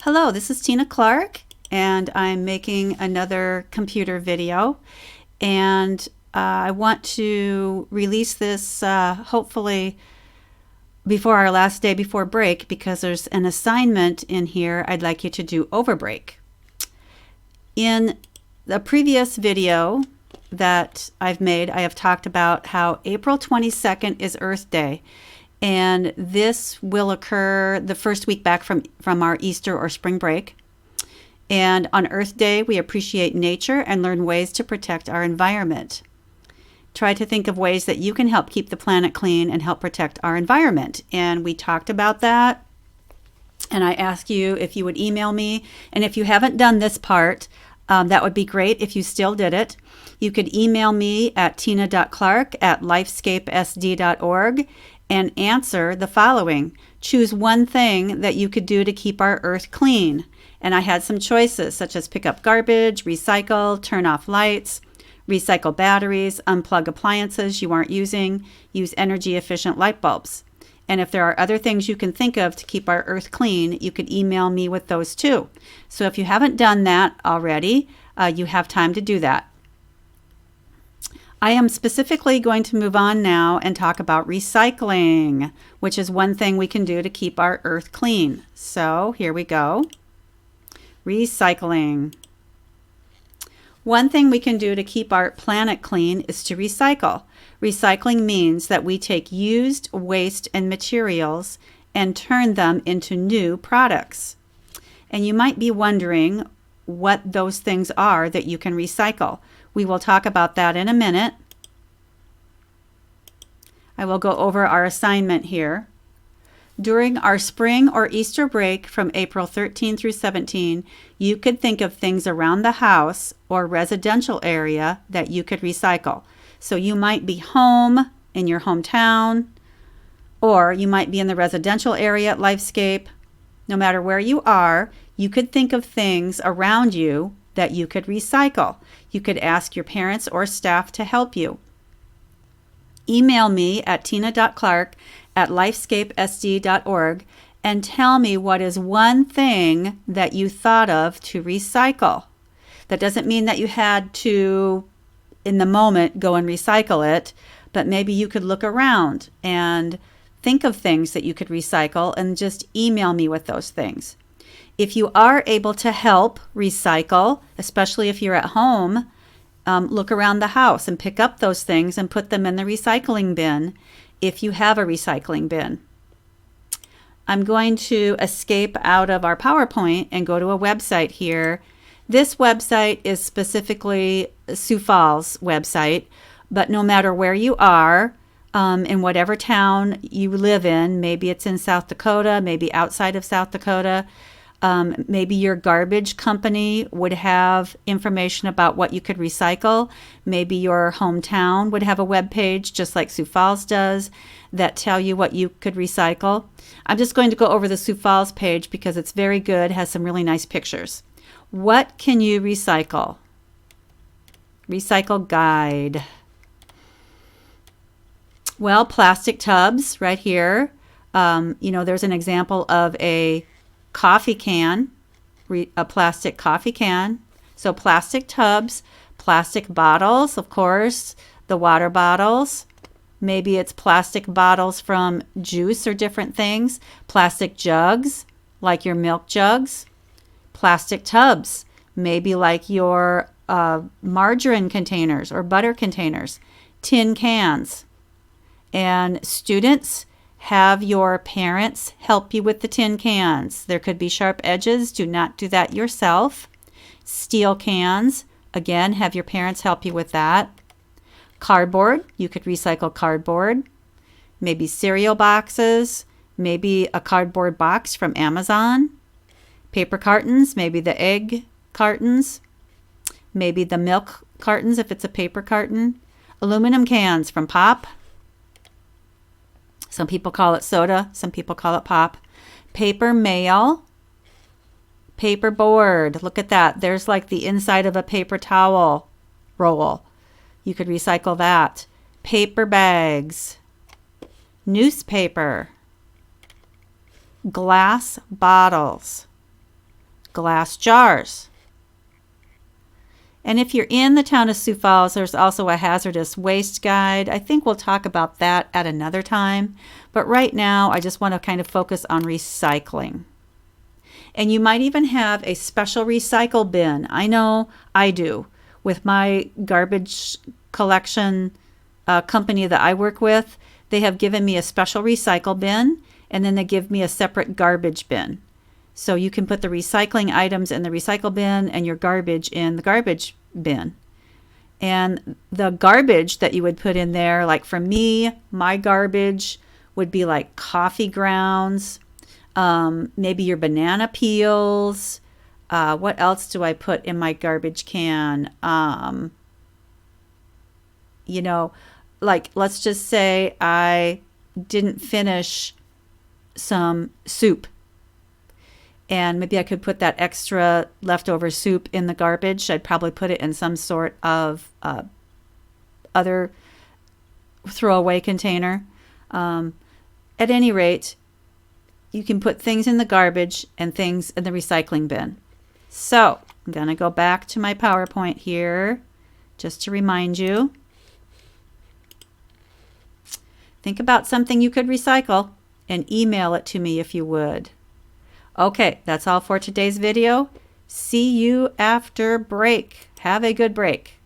Hello, this is Tina Clark, and I'm making another computer video. And I want to release this hopefully before our last day before break because there's an assignment in here I'd like you to do over break. In the previous video that I've made, I have talked about how April 22nd is Earth Day. And this will occur the first week back from our Easter or spring break. And on Earth Day, we appreciate nature and learn ways to protect our environment. Try to think of ways that you can help keep the planet clean and help protect our environment. And we talked about that. And I asked you if you would email me. And if you haven't done this part, that would be great if you still did it. You could email me at tina.clark@lifescapesd.org and answer the following. Choose one thing that you could do to keep our earth clean. And I had some choices such as pick up garbage, recycle, turn off lights, recycle batteries, unplug appliances you aren't using, use energy efficient light bulbs. And if there are other things you can think of to keep our earth clean, you could email me with those too. So if you haven't done that already, you have time to do that. I am specifically going to move on now and talk about recycling, which is one thing we can do to keep our earth clean. So here we go. Recycling. One thing we can do to keep our planet clean is to recycle. Recycling means that we take used waste and materials and turn them into new products. And you might be wondering what those things are that you can recycle. We will talk about that in a minute. I will go over our assignment here. During our spring or Easter break from April 13 through 17, you could think of things around the house or residential area that you could recycle. So you might be home in your hometown, or you might be in the residential area at Lifescape. No matter where you are, you could think of things around you that you could recycle. You could ask your parents or staff to help you. Email me at tina.clark@lifescapesd.org and tell me what is one thing that you thought of to recycle. That doesn't mean that you had to, in the moment, go and recycle it, but maybe you could look around and think of things that you could recycle and just email me with those things. If you are able to help recycle, especially if you're at home, look around the house and pick up those things and put them in the recycling bin if you have a recycling bin. I'm going to escape out of our PowerPoint and go to a website here. This website is specifically Sioux Falls website, but no matter where you are, in whatever town you live in, maybe it's in South Dakota, maybe outside of South Dakota, maybe your garbage company would have information about what you could recycle. Maybe your hometown would have a web page, just like Sioux Falls does, that tell you what you could recycle. I'm just going to go over the Sioux Falls page because it's very good, has some really nice pictures. What can you recycle? Recycle guide. Well, plastic tubs right here. There's an example of a coffee can, a plastic coffee can. So plastic tubs, plastic bottles, of course, the water bottles. Maybe it's plastic bottles from juice or different things. Plastic jugs, like your milk jugs. Plastic tubs, maybe like your margarine containers or butter containers. Tin cans. And students, have your parents help you with the tin cans. There could be sharp edges. Do not do that yourself. Steel cans. Again, have your parents help you with that. Cardboard. You could recycle cardboard. Maybe cereal boxes. Maybe a cardboard box from Amazon. Paper cartons. Maybe the egg cartons. Maybe the milk cartons if it's a paper carton. Aluminum cans from Pop. Some people call it soda. Some people call it pop. Paper mail. Paper board. Look at that. There's like the inside of a paper towel roll. You could recycle that. Paper bags. Newspaper. Glass bottles. glass jars. And if you're in the town of Sioux Falls, there's also a hazardous waste guide. I think we'll talk about that at another time. But right now, I just want to kind of focus on recycling. And you might even have a special recycle bin. I know I do. With my garbage collection company that I work with, they have given me a special recycle bin, and then they give me a separate garbage bin. So you can put the recycling items in the recycle bin and your garbage in the garbage bin. And the garbage that you would put in there, like for me, my garbage would be like coffee grounds, maybe your banana peels. What else do I put in my garbage can? Like let's just say I didn't finish some soup. And maybe I could put that extra leftover soup in the garbage. I'd probably put it in some sort of other throwaway container. At any rate, you can put things in the garbage and things in the recycling bin. So I'm going to go back to my PowerPoint here just to remind you. Think about something you could recycle and email it to me if you would. Okay, that's all for today's video. See you after break. Have a good break.